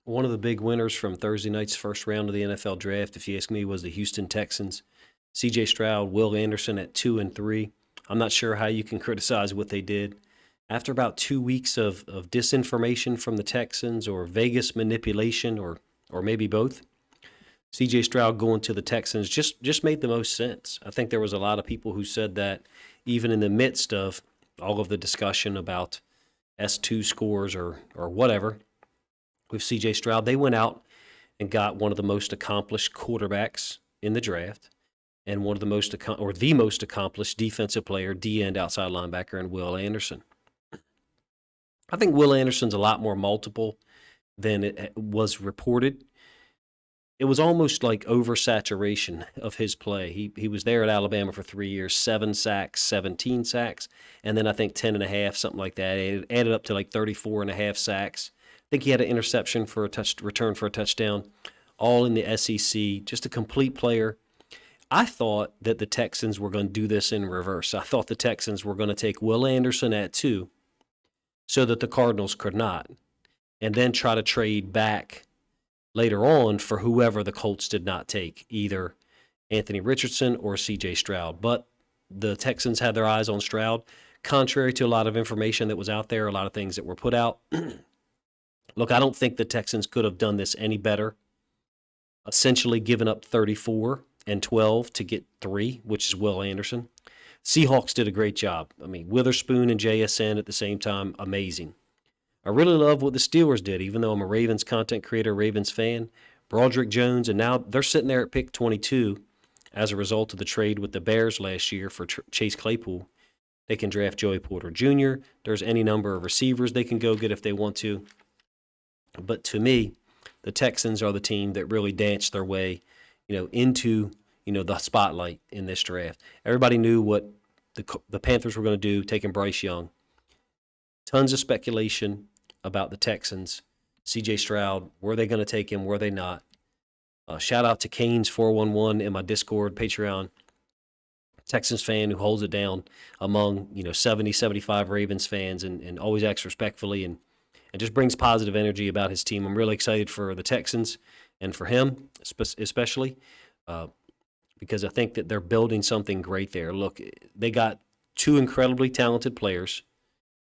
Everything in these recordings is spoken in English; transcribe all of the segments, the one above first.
One of the big winners from Thursday night's first round of the NFL draft, if you ask me, was the Houston Texans. C.J. Stroud, Will Anderson at 2 and 3. I'm not sure how you can criticize what they did. After about 2 weeks of disinformation from the Texans or Vegas manipulation or maybe both, C.J. Stroud going to the Texans just made the most sense. I think there was a lot of people who said that even in the midst of all of the discussion about S2 scores or whatever with C.J. Stroud, they went out and got one of the most accomplished quarterbacks in the draft and one of the most the most accomplished defensive player, D end outside linebacker, and Will Anderson. I think Will Anderson's a lot more multiple than it was reported. It was almost like oversaturation of his play. He was there at Alabama for 3 years, 7 sacks, 17 sacks, and then I think 10 and a half, something like that. It added up to like 34 and a half sacks. I think he had an interception for a return for a touchdown, all in the SEC. Just a complete player. I thought that the Texans were going to do this in reverse. I thought the Texans were going to take Will Anderson at 2 so that the Cardinals could not, and then try to trade back later on for whoever the Colts did not take, either Anthony Richardson or C.J. Stroud. But the Texans had their eyes on Stroud, contrary to a lot of information that was out there, a lot of things that were put out. Look, I don't think the Texans could have done this any better, essentially given up 34 and 12 to get 3, which is Will Anderson. Seahawks did a great job. I mean, Witherspoon and JSN at the same time, amazing. I really love what the Steelers did, even though I'm a Ravens content creator, Ravens fan. Broderick Jones, and now they're sitting there at pick 22 as a result of the trade with the Bears last year for Chase Claypool. They can draft Joey Porter Jr. There's any number of receivers they can go get if they want to. But to me, the Texans are the team that really danced their way, into the spotlight in this draft. Everybody knew what the Panthers were going to do, taking Bryce Young. Tons of speculation about the Texans. C.J. Stroud, were they going to take him? Were they not? Shout out to Canes411 in my Discord, Patreon. Texans fan who holds it down among 70, 75 Ravens fans and always acts respectfully and just brings positive energy about his team. I'm really excited for the Texans and for him especially because I think that they're building something great there. Look, they got 2 incredibly talented players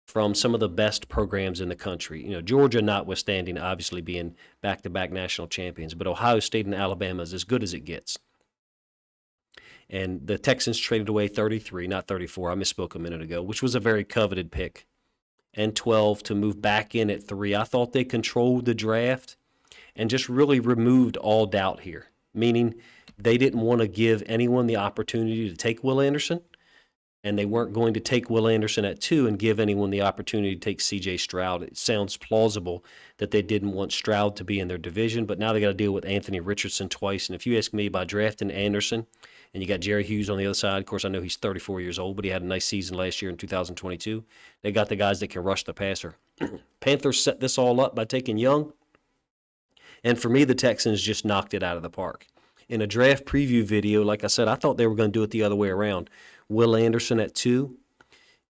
from some of the best programs in the country. Georgia notwithstanding, obviously being back-to-back national champions, but Ohio State and Alabama is as good as it gets. And the Texans traded away 33, not 34, I misspoke a minute ago, which was a very coveted pick, and 12 to move back in at 3. I thought they controlled the draft and just really removed all doubt here, meaning they didn't want to give anyone the opportunity to take Will Anderson, and they weren't going to take Will Anderson at 2 and give anyone the opportunity to take C.J. Stroud. It sounds plausible that they didn't want Stroud to be in their division, but now they got to deal with Anthony Richardson twice. And if you ask me, by drafting Anderson, and you got Jerry Hughes on the other side, of course, I know he's 34 years old, but he had a nice season last year in 2022. They got the guys that can rush the passer. Panthers set this all up by taking Young, and for me, the Texans just knocked it out of the park. In a draft preview video, like I said, I thought they were going to do it the other way around. Will Anderson at 2,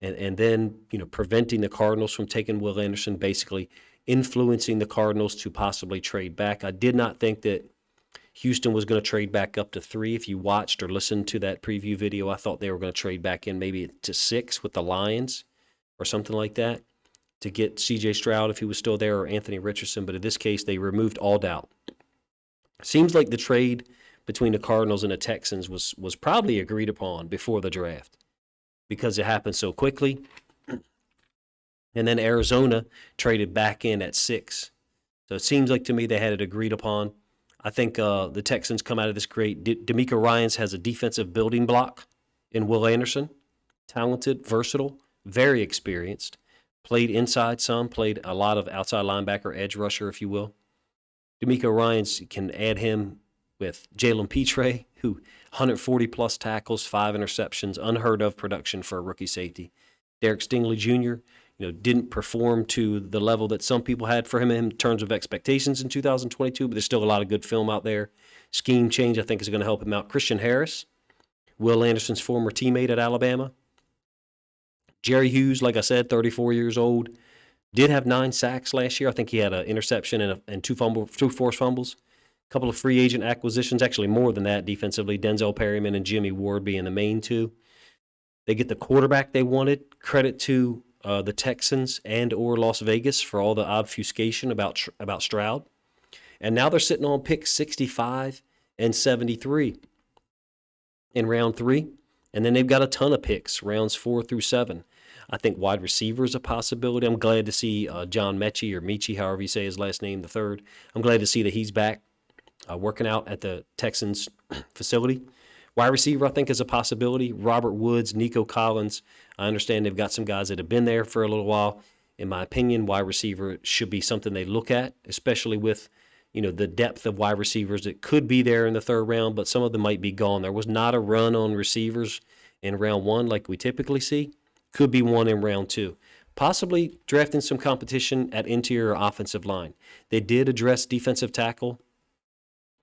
and then preventing the Cardinals from taking Will Anderson, basically influencing the Cardinals to possibly trade back. I did not think that Houston was going to trade back up to 3. If you watched or listened to that preview video, I thought they were going to trade back in maybe to 6 with the Lions or something like that to get C.J. Stroud if he was still there, or Anthony Richardson. But in this case, they removed all doubt. Seems like the trade between the Cardinals and the Texans was probably agreed upon before the draft because it happened so quickly. And then Arizona traded back in at 6. So it seems like to me they had it agreed upon. I think the Texans come out of this great. D'Amico Ryans has a defensive building block in Will Anderson. Talented, versatile, very experienced. Played inside some, played a lot of outside linebacker, edge rusher, if you will. D'Amico Ryans can add him with Jalen Petre, who 140-plus tackles, 5 interceptions, unheard of production for a rookie safety. Derek Stingley Jr., didn't perform to the level that some people had for him in terms of expectations in 2022, but there's still a lot of good film out there. Scheme change, I think, is going to help him out. Christian Harris, Will Anderson's former teammate at Alabama. Jerry Hughes, like I said, 34 years old. Did have 9 sacks last year. I think he had an interception and two forced fumbles. A couple of free agent acquisitions, actually more than that defensively. Denzel Perryman and Jimmy Ward being the main two. They get the quarterback they wanted. Credit to the Texans and or Las Vegas for all the obfuscation about Stroud. And now they're sitting on pick 65 and 73 in round 3. And then they've got a ton of picks, rounds 4 through 7. I think wide receiver is a possibility. I'm glad to see John Mechie, or Michi, however you say his last name, the third. I'm glad to see that he's back working out at the Texans facility. Wide receiver, I think, is a possibility. Robert Woods, Nico Collins. I understand they've got some guys that have been there for a little while. In my opinion, wide receiver should be something they look at, especially with the depth of wide receivers that could be there in the 3rd round, but some of them might be gone. There was not a run on receivers in round 1 like we typically see. Could be one in round 2. Possibly drafting some competition at interior offensive line. They did address defensive tackle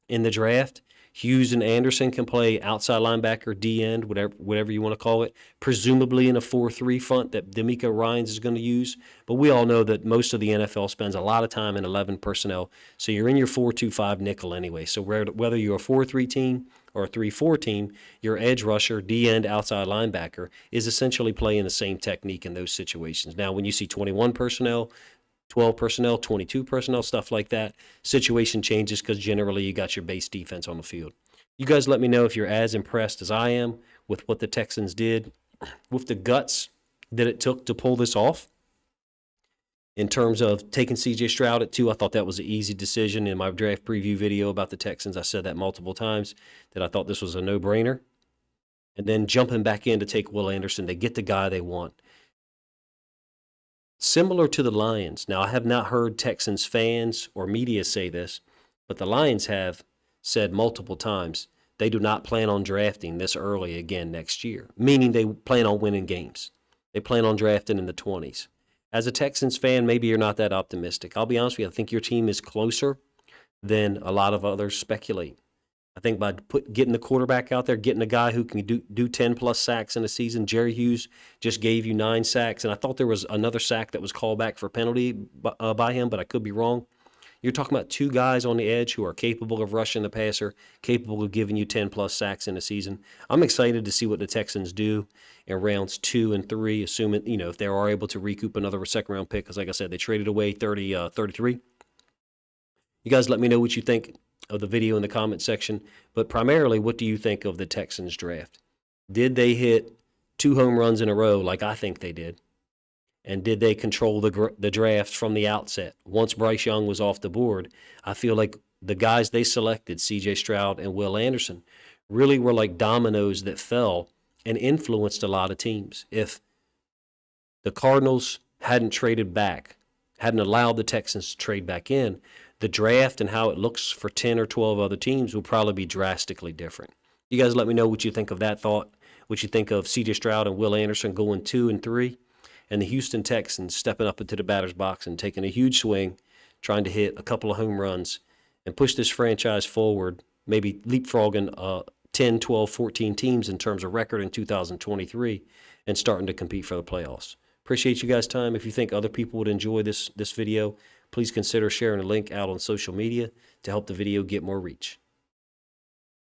in the draft. Hughes and Anderson can play outside linebacker, D-end, whatever you want to call it, presumably in a 4-3 front that D'Amico Ryans is going to use. But we all know that most of the NFL spends a lot of time in 11 personnel, so you're in your 4-2-5 nickel anyway. So whether you're a 4-3 team or a 3-4 team, your edge rusher, D-end, outside linebacker is essentially playing the same technique in those situations. Now, when you see 21 personnel, 12 personnel, 22 personnel, stuff like that, situation changes because generally you got your base defense on the field. You guys let me know if you're as impressed as I am with what the Texans did, with the guts that it took to pull this off. In terms of taking C.J. Stroud at 2, I thought that was an easy decision. In my draft preview video about the Texans, I said that multiple times, that I thought this was a no-brainer. And then jumping back in to take Will Anderson, they get the guy they want. Similar to the Lions. Now, I have not heard Texans fans or media say this, but the Lions have said multiple times they do not plan on drafting this early again next year, meaning they plan on winning games. They plan on drafting in the 20s. As a Texans fan, maybe you're not that optimistic. I'll be honest with you, I think your team is closer than a lot of others speculate. I think by getting the quarterback out there, getting a guy who can do 10-plus sacks in a season. Jerry Hughes just gave you 9 sacks, and I thought there was another sack that was called back for penalty by him, but I could be wrong. You're talking about 2 guys on the edge who are capable of rushing the passer, capable of giving you 10-plus sacks in a season. I'm excited to see what the Texans do in rounds 2 and 3, assuming, if they are able to recoup another second-round pick, because like I said, they traded away 33. You guys let me know what you think of the video in the comment section, but primarily, what do you think of the Texans draft? Did they hit 2 home runs in a row like I think they did? And did they control the draft from the outset? Once Bryce Young was off the board, I feel like the guys they selected, C.J. Stroud and Will Anderson, really were like dominoes that fell and influenced a lot of teams. If the Cardinals hadn't traded back, hadn't allowed the Texans to trade back in, the draft and how it looks for 10 or 12 other teams will probably be drastically different. You guys let me know what you think of that thought, what you think of C.J. Stroud and Will Anderson going 2 and 3, and the Houston Texans stepping up into the batter's box and taking a huge swing, trying to hit a couple of home runs and push this franchise forward, maybe leapfrogging 10, 12, 14 teams in terms of record in 2023 and starting to compete for the playoffs. Appreciate you guys' time. If you think other people would enjoy this video, please consider sharing a link out on social media to help the video get more reach.